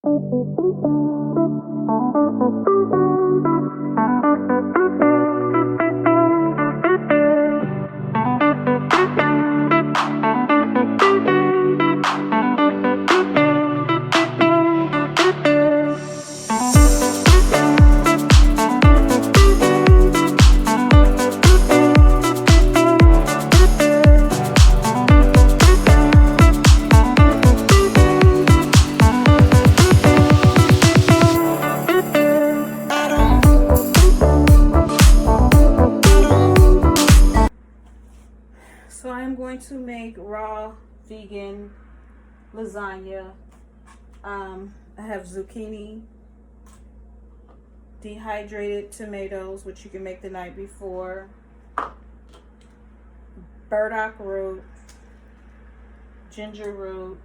So I'm going to make raw vegan lasagna. I have zucchini, dehydrated tomatoes, which you can make the night before, burdock root, ginger root,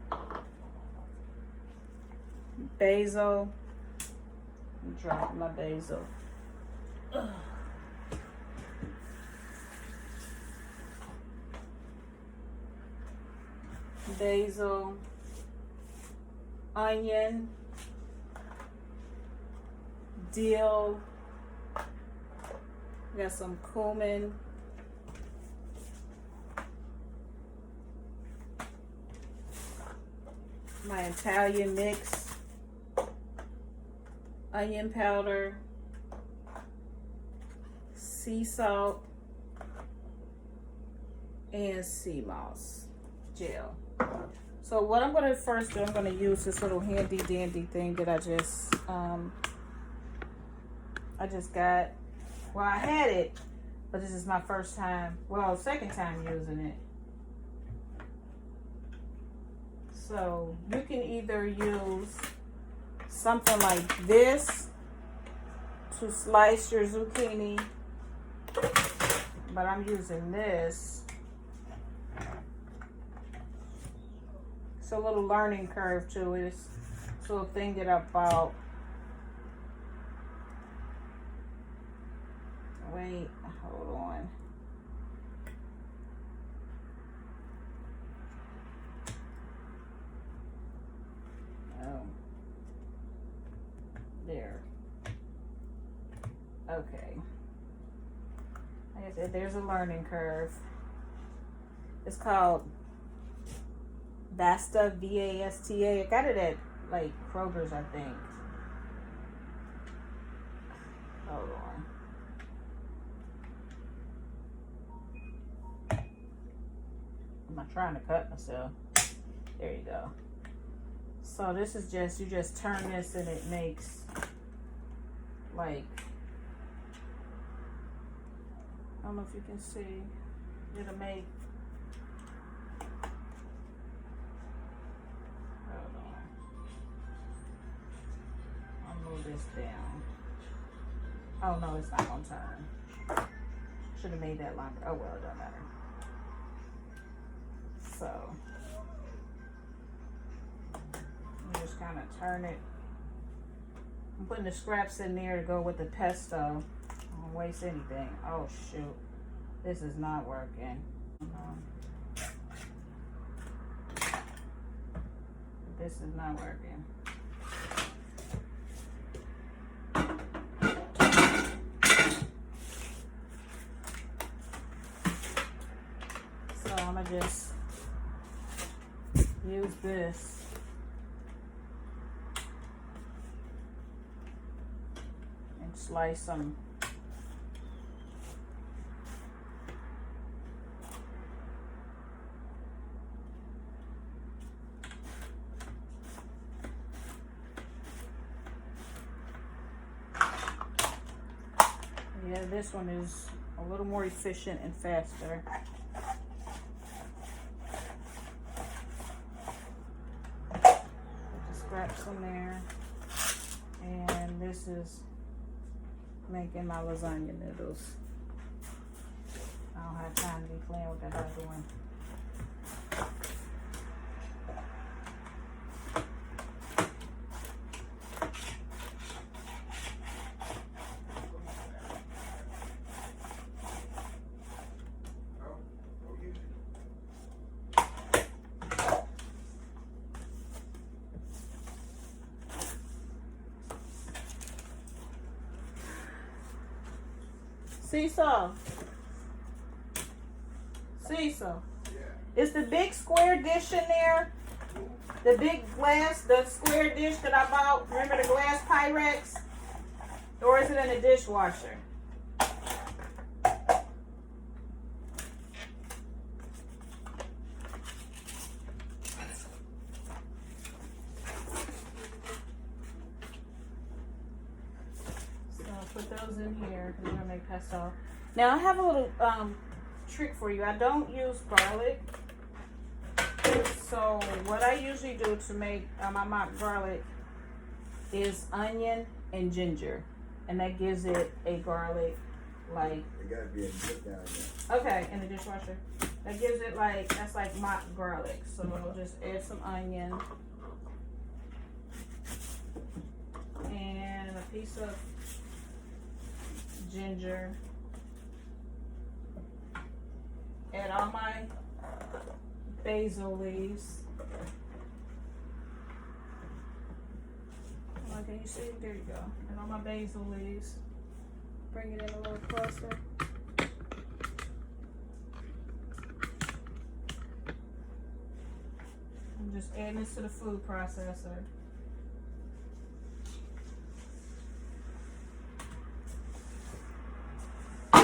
basil. I'm dropping my basil. Ugh. Basil, onion, dill, we got some cumin, my Italian mix, onion powder, sea salt, and sea moss gel. So what I'm going to first do, I'm going to use this little handy dandy thing that I just got. Well, I had it, but this is my first time, well, second time using it. So you can either use something like this to slice your zucchini, but I'm using this. It's a little learning curve to it. It's a little thing that I bought. Wait, hold on. Oh. There. Okay. Like I said, there's a learning curve. It's called Vasta, V-A-S-T-A. I got it at like Kroger's, I think. Hold on. I'm not trying to cut myself. There you go. So this is just, you just turn this and it makes like, I don't know if you can see, it'll make, this down. Oh no, it's not gonna turn. Should have made that longer. Oh well, it doesn't matter. So you just kind of turn it. I'm putting the scraps in there to go with the pesto. I don't waste anything. Oh shoot, this is not working. This is not working. I'm gonna just use this and slice them. Yeah, this one is a little more efficient and faster. Scraps in there, and this is making my lasagna noodles. I don't have time to be playing with that other one. Seesaw. Seesaw. Is the big square dish in there? The big glass, the square dish that I bought. Remember the glass Pyrex? Or is it in the dishwasher? So I'll put those in here because we're going to make pesto. Now I have a little trick for you. I don't use garlic. So what I usually do to make my mock garlic is onion and ginger. And that gives it a garlic like... It gotta be a dip down there. Okay, in the dishwasher. That gives it like, that's like mock garlic. So I'll just add some onion. And a piece of ginger. Add all my basil leaves. Oh, can you see? There you go. And all my basil leaves. Bring it in a little closer. I'm just adding this to the food processor. I'm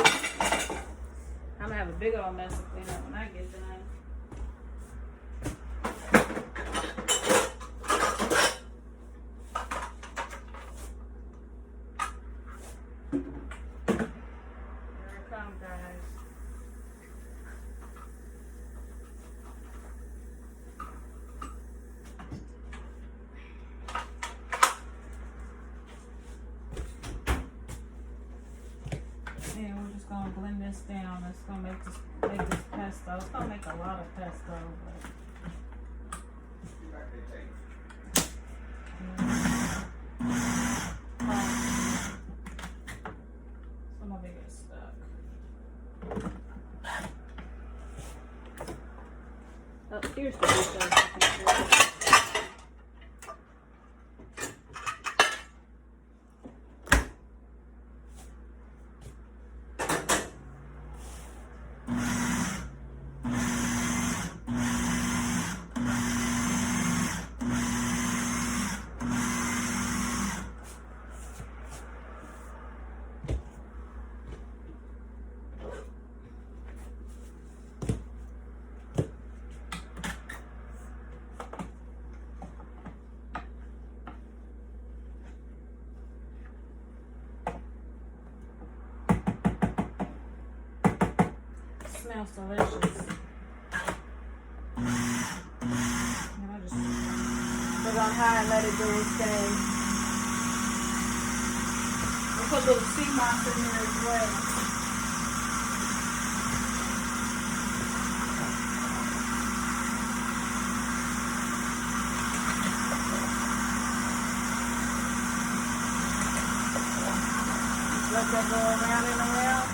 gonna have a big old mess to clean up when I get done. And we're just gonna blend this down. It's gonna make this pesto. It's gonna make a lot of pesto, but some of it gets stuck. Oh, here's the details. Smells delicious. And I just put it on high and let it do its thing. We'll put a little sea moss in there as well. Just let that go around and around.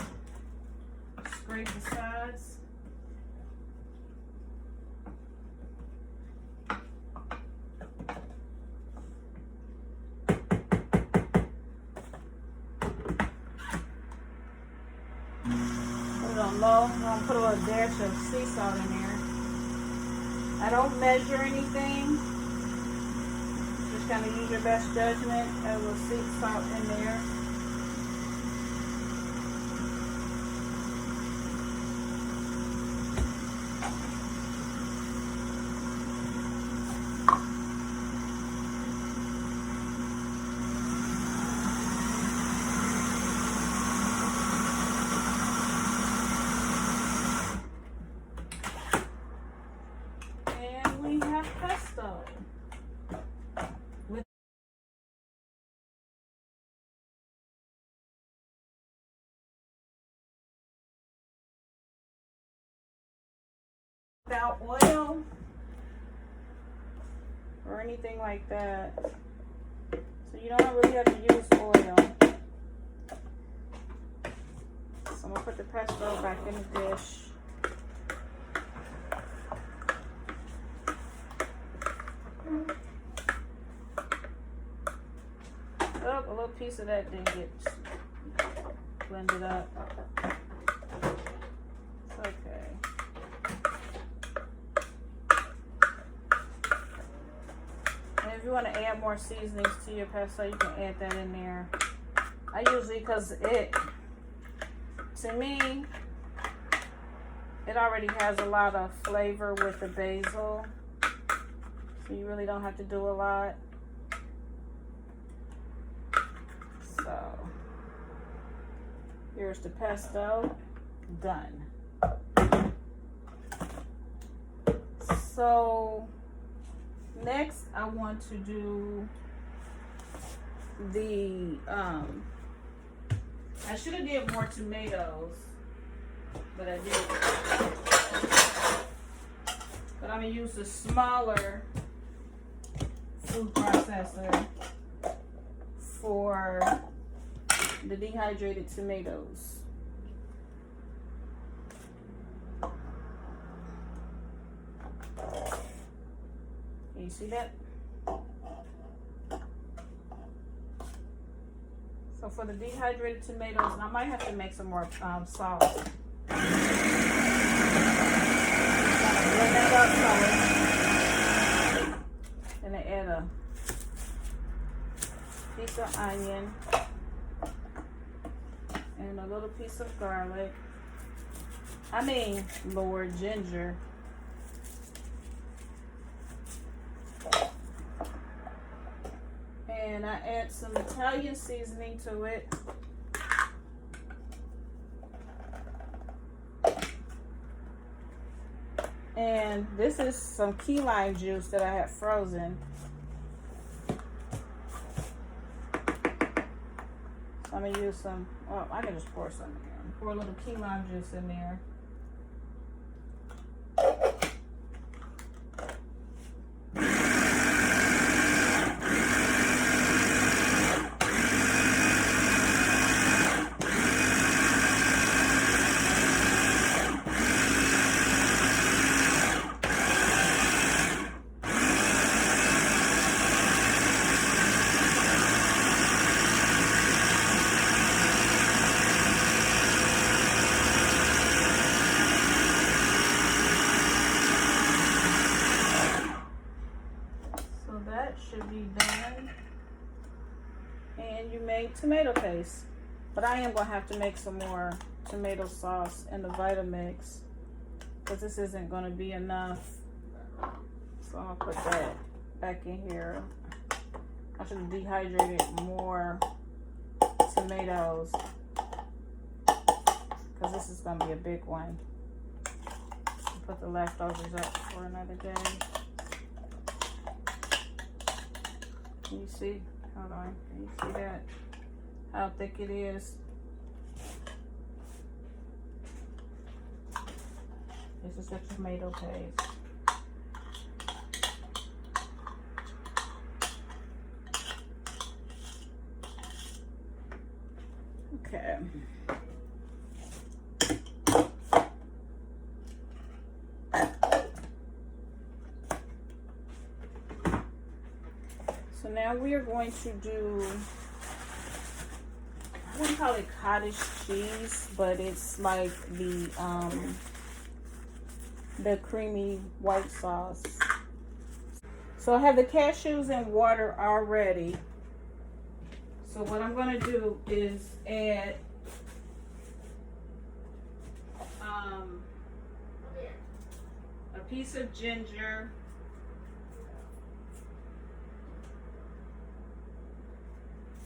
Scrape the sides. Put it on low. I'm going to put a little dash of sea salt in there. I don't measure anything. Just kind of use your best judgment. Add a little sea salt in there. Pesto. Without oil or anything like that. So you don't really have to use oil. So I'm gonna put the pesto back in the dish. Oh, a little piece of that didn't get. blend it up. It's okay. And if you want to add more seasonings to your pesto, you can add that in there. I usually, because to me, it already has a lot of flavor with the basil. So you really don't have to do a lot. So here's the pesto, done. So next I want to do the, I should have did more tomatoes, but I didn't. But I'm gonna use the smaller food processor for the dehydrated tomatoes. Can you see that? So for the dehydrated tomatoes, and I might have to make some more sauce. Blend that up, and I add a piece of onion and a little piece of garlic. Lord, ginger. And I add some Italian seasoning to it. And this is some key lime juice that I have frozen. So I'm gonna use some, oh, I can just pour some in there. Pour a little key lime juice in there. Should be done. And you made tomato paste, but I am gonna have to make some more tomato sauce in the Vitamix because this isn't gonna be enough, so I'm gonna put that back in here. I should have dehydrated more tomatoes because this is gonna be a big one. Put the leftovers up for another day. Can you see? Hold on. Can you see that? How thick it is? This is the tomato paste. Okay. So now we are going to do, I wouldn't call it cottage cheese, but it's like the creamy white sauce. So I have the cashews in water already. So what I'm going to do is add a piece of ginger,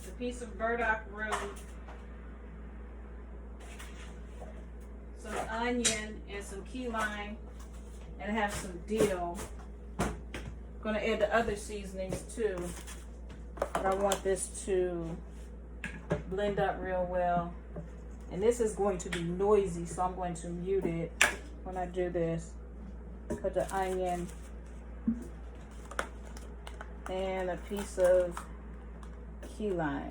a piece of burdock root, some onion, and some key lime, and have some dill. I'm going to add the other seasonings too, but I want this to blend up real well. And this is going to be noisy, so I'm going to mute it when I do this. Put the onion and a piece of key lime.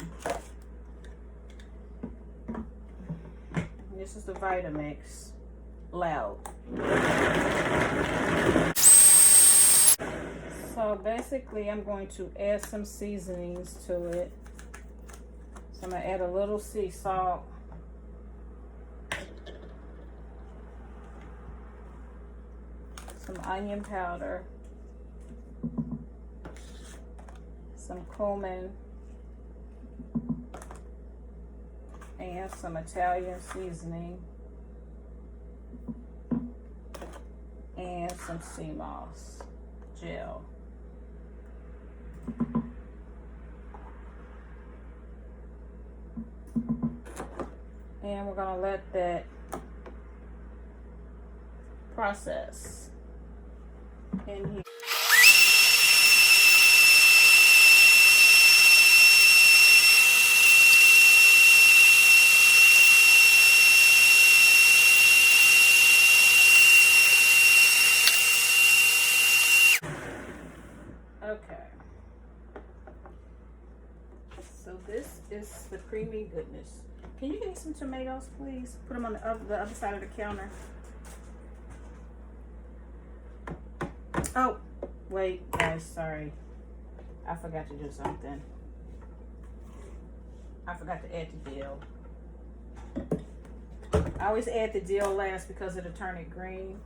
This is the Vitamix. Loud. So basically I'm going to add some seasonings to it. So I'm going to add a little sea salt, some onion powder, some cumin, and some Italian seasoning, and some sea moss gel. And we're gonna let that process in here. Okay. So this is the creamy goodness. Can you give me some tomatoes, please? Put them on the other side of the counter. Oh, wait, guys, sorry. I forgot to do something. I forgot to add the dill. I always add the dill last because it'll turn it green.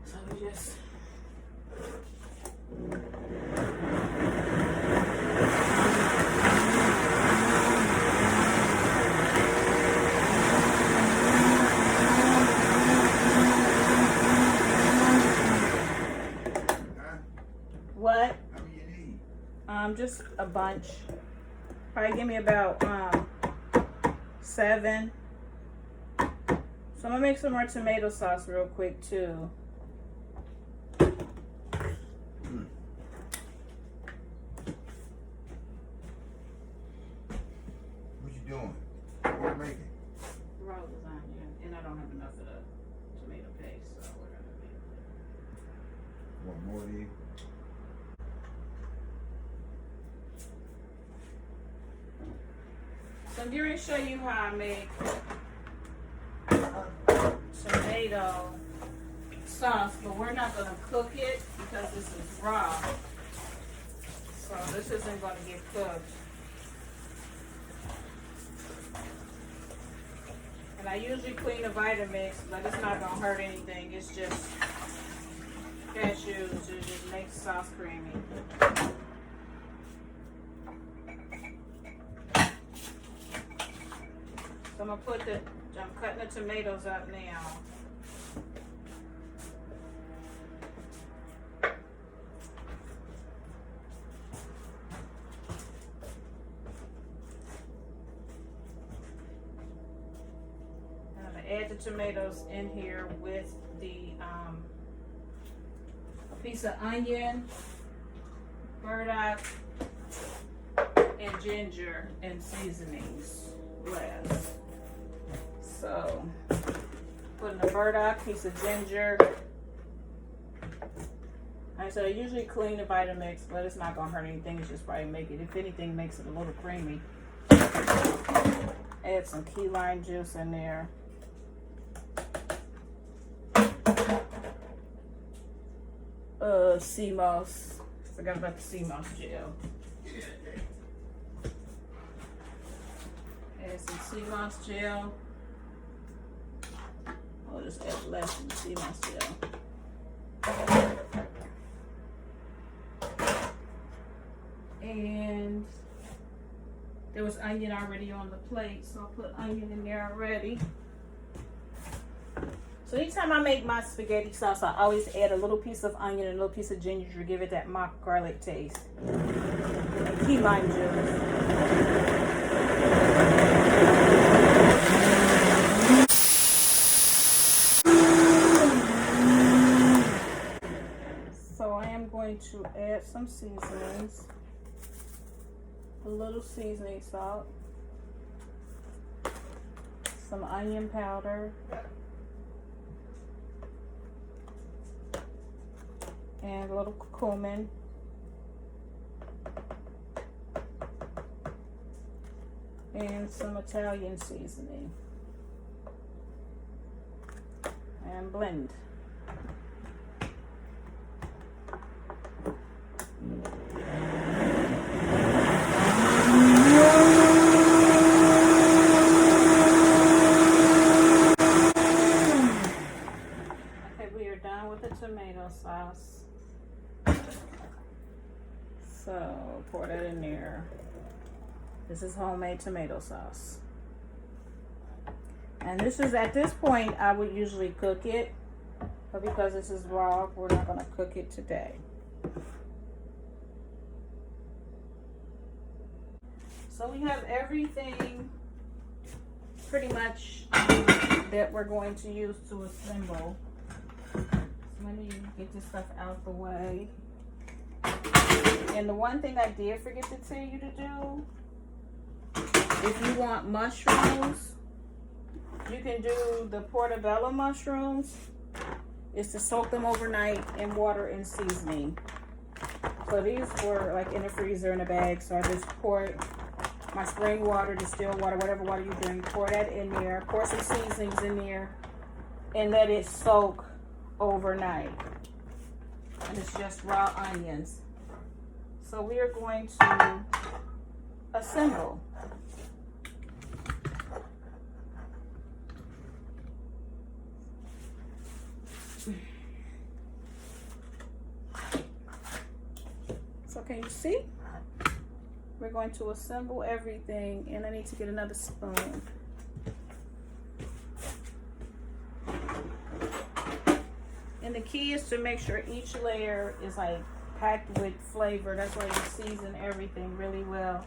So we just... What? How many you need? Just a bunch. Probably give me about 7. So I'm gonna make some more tomato sauce real quick too. What you doing? What you making? Raw lasagna, and I don't have enough of the tomato paste, so we're gonna make it. Want more of these? So I'm going to show you how I make tomato sauce, but we're not going to cook it because this is raw. So this isn't going to get cooked. And I usually clean the Vitamix, but it's not going to hurt anything. It's just cashews. It just makes sauce creamy. So I'm cutting the tomatoes up now. I'm gonna add the tomatoes in here with the a piece of onion, burdock, and ginger and seasonings last. So, putting the burdock, piece of ginger. Like I said, I usually clean the Vitamix, but it's not gonna hurt anything. It's just probably make it, if anything, makes it a little creamy. Add some key lime juice in there. Sea moss. Forgot about the sea moss gel. Add some sea moss gel. I'll just add less than the sea moss gel. And there was onion already on the plate, so I'll put onion in there already. So anytime I make my spaghetti sauce, I always add a little piece of onion and a little piece of ginger to give it that mock garlic taste. And key lime juice. So I am going to add some seasonings. A little seasoning salt. Some onion powder. And a little cumin. And some Italian seasoning. And blend. So pour that in there. This is homemade tomato sauce. And this is, at this point, I would usually cook it. But because this is raw, we're not going to cook it today. So we have everything pretty much that we're going to use to assemble. So let me get this stuff out the way. And the one thing I did forget to tell you to do, if you want mushrooms, you can do the portobello mushrooms, is to soak them overnight in water and seasoning. So these were like in the freezer in a bag, so I just poured my spring water, distilled water, whatever water you drink, pour that in there, pour some seasonings in there, and let it soak overnight. And it's just raw onions. So we are going to assemble. So can you see? We're going to assemble everything, and I need to get another spoon. And the key is to make sure each layer is like packed with flavor. That's why you season everything really well.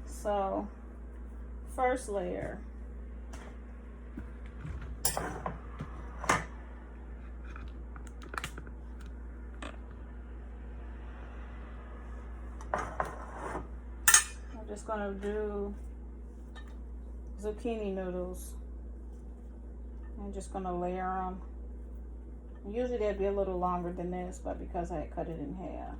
So, first layer. I'm just gonna do zucchini noodles. I'm just gonna layer them. Usually they'd be a little longer than this, but because I had cut it in half.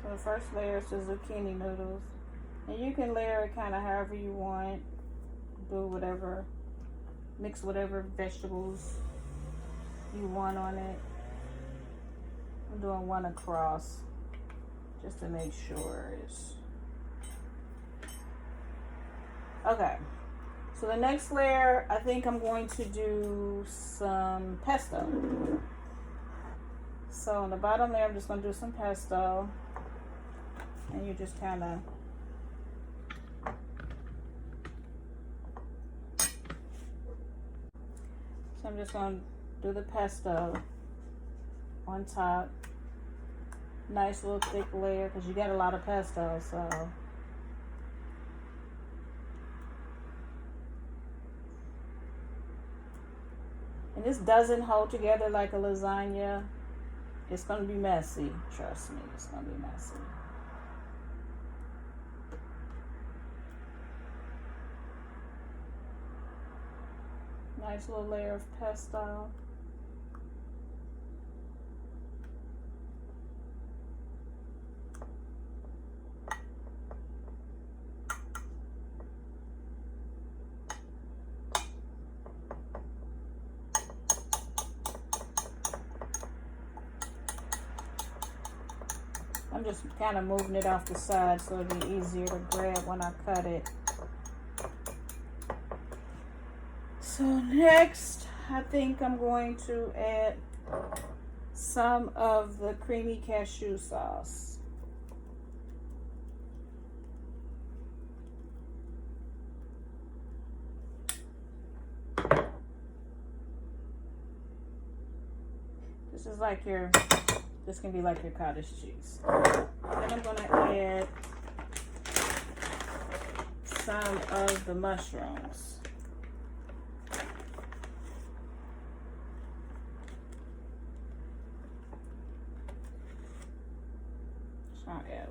So the first layer is the zucchini noodles. And you can layer it kind of however you want. Do whatever, mix whatever vegetables you want on it. I'm doing one across just to make sure it's okay. So the next layer, I think I'm going to do some pesto. So on the bottom layer, I'm just going to do some pesto. And you just kind of so I'm just going to do the pesto on top. Nice little thick layer because you got a lot of pesto, so and this doesn't hold together like a lasagna. It's going to be messy. Trust me, it's going to be messy. Nice little layer of pesto. I'm just kind of moving it off the side so it'll be easier to grab when I cut it. So next, I think I'm going to add some of the creamy cashew sauce. This is like your, this can be like your cottage cheese. Then I'm gonna add some of the mushrooms. So I'll add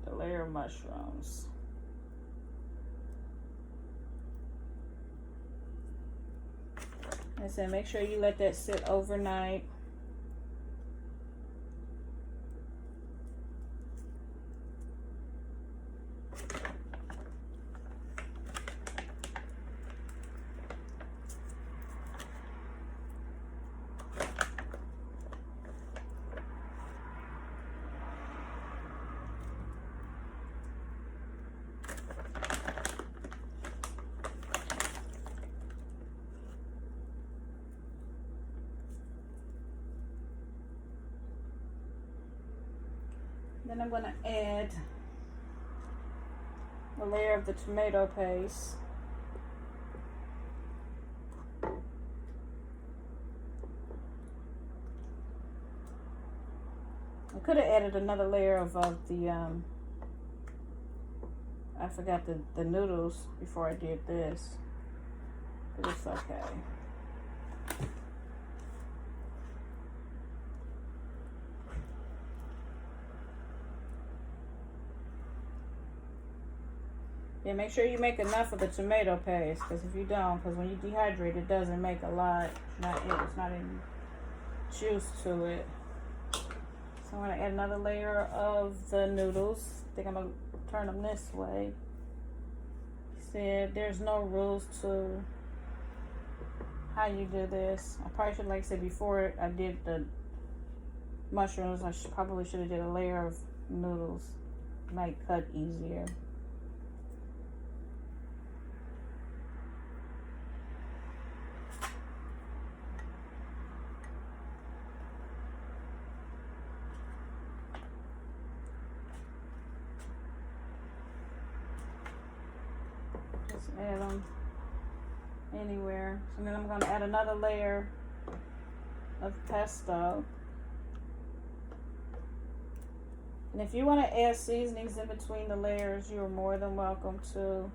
the layer of mushrooms. And so make sure you let that sit overnight. Then I'm gonna add a layer of the tomato paste. I could have added another layer of the I forgot the noodles before I did this, but it's okay. Yeah, make sure you make enough of the tomato paste, because if you don't, because when you dehydrate, it doesn't make a lot. It's not any juice to it. So I'm going to add another layer of the noodles. I think I'm going to turn them this way. Said there's no rules to how you do this. I probably should, like I said before I did the mushrooms, probably should have did a layer of noodles. Might cut easier. Just add them anywhere. So then I'm going to add another layer of pesto. And if you want to add seasonings in between the layers, you're more than welcome to.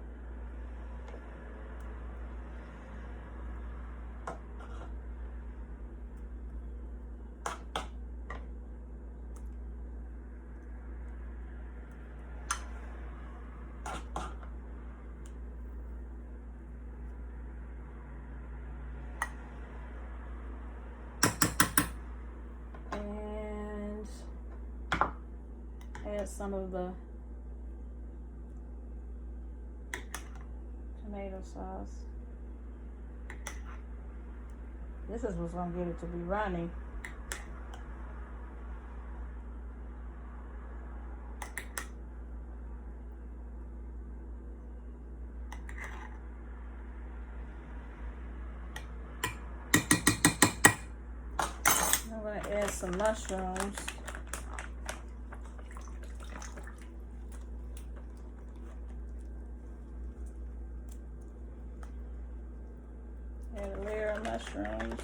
Add some of the tomato sauce. This is what's gonna get it to be runny. I'm gonna add some mushrooms. Add a layer of mushrooms.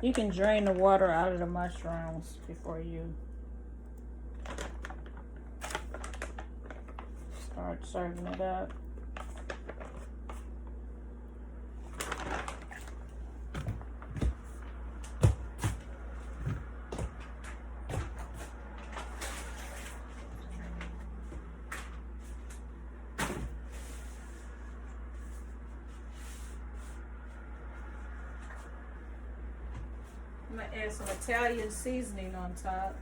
You can drain the water out of the mushrooms before you start serving it up. I'm going to add some Italian seasoning on top.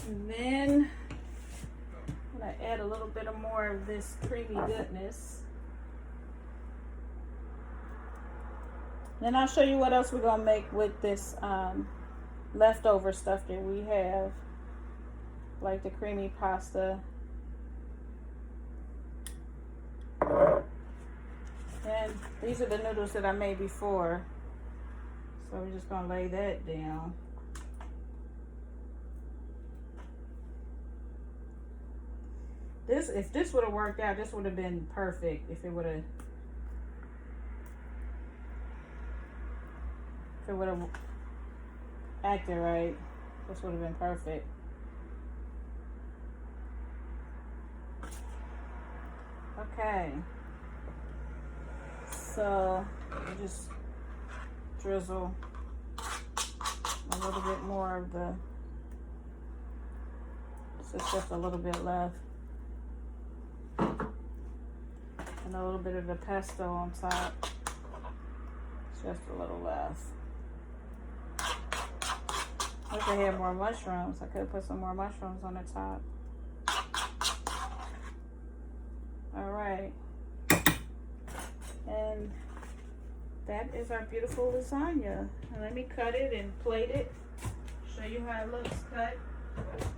And then I'm going to add a little bit more of this creamy goodness. Then I'll show you what else we're gonna make with this leftover stuff that we have, like the creamy pasta. And these are the noodles that I made before, so we're just gonna lay that down. If this would have worked out, this would have been perfect. If it would have acted right, this would have been perfect. Okay, so you just drizzle a little bit more of the, it's just a little bit left, and a little bit of the pesto on top. It's just a little left. I wish I had more mushrooms. I could have put some more mushrooms on the top. All right. And that is our beautiful lasagna. And let me cut it and plate it. Show you how it looks cut.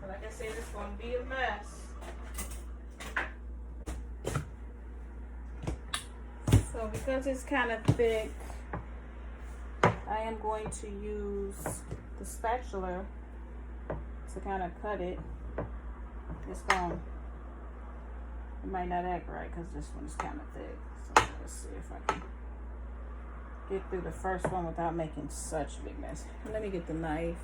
But like I said, it's going to be a mess. So because it's kind of thick, I am going to use the spatula to kind of cut it. It might not act right because this one's kind of thick. So let's see if I can get through the first one without making such a big mess. Let me get the knife.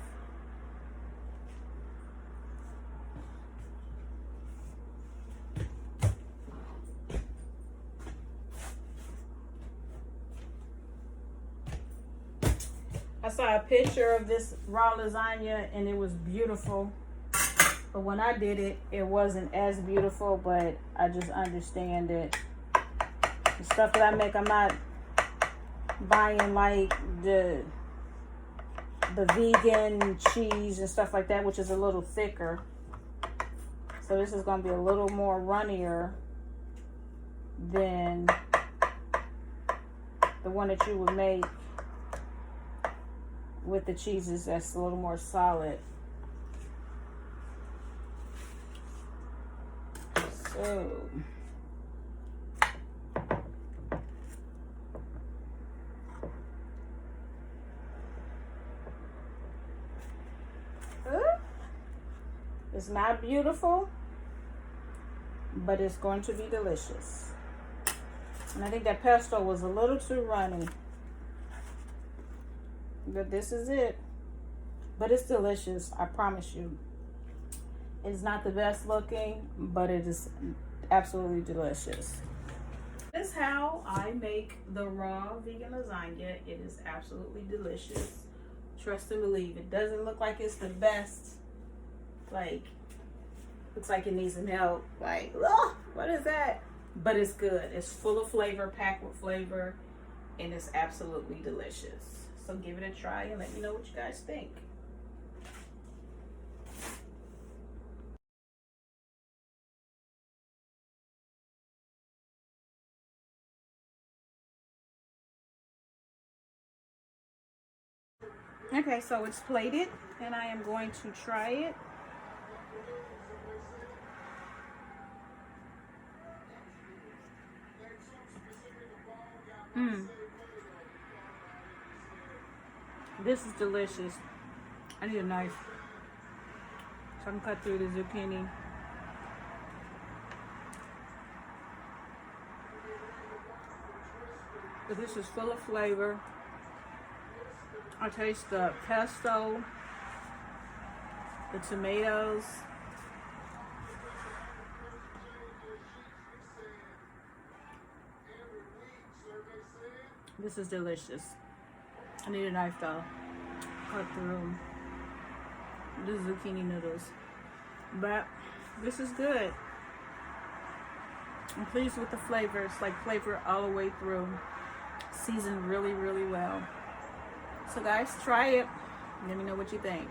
I saw a picture of this raw lasagna and it was beautiful. But when I did it, it wasn't as beautiful, but I just understand it. The stuff that I make, I'm not buying like the vegan cheese and stuff like that, which is a little thicker. So this is going to be a little more runnier than the one that you would make with the cheeses that's a little more solid. So it's not beautiful, but it's going to be delicious. And I think that pesto was a little too runny. But this is it. But it's delicious, I promise you. It's not the best looking, but it is absolutely delicious. This is how I make the raw vegan lasagna. It is absolutely delicious. Trust and believe. It doesn't look like it's the best. Like, looks like it needs some help. Like, oh, what is that? But it's good. It's full of flavor, packed with flavor, and it's absolutely delicious. So give it a try and let me know what you guys think. Okay, so it's plated and I am going to try it. This is delicious. I need a knife so I can cut through the zucchini. But this is full of flavor. I taste the pesto, the tomatoes. This is delicious. I need a knife though. Cut through the zucchini noodles. But this is good. I'm pleased with the flavor. It's like flavor all the way through. Seasoned really, really well. So guys, try it. Let me know what you think.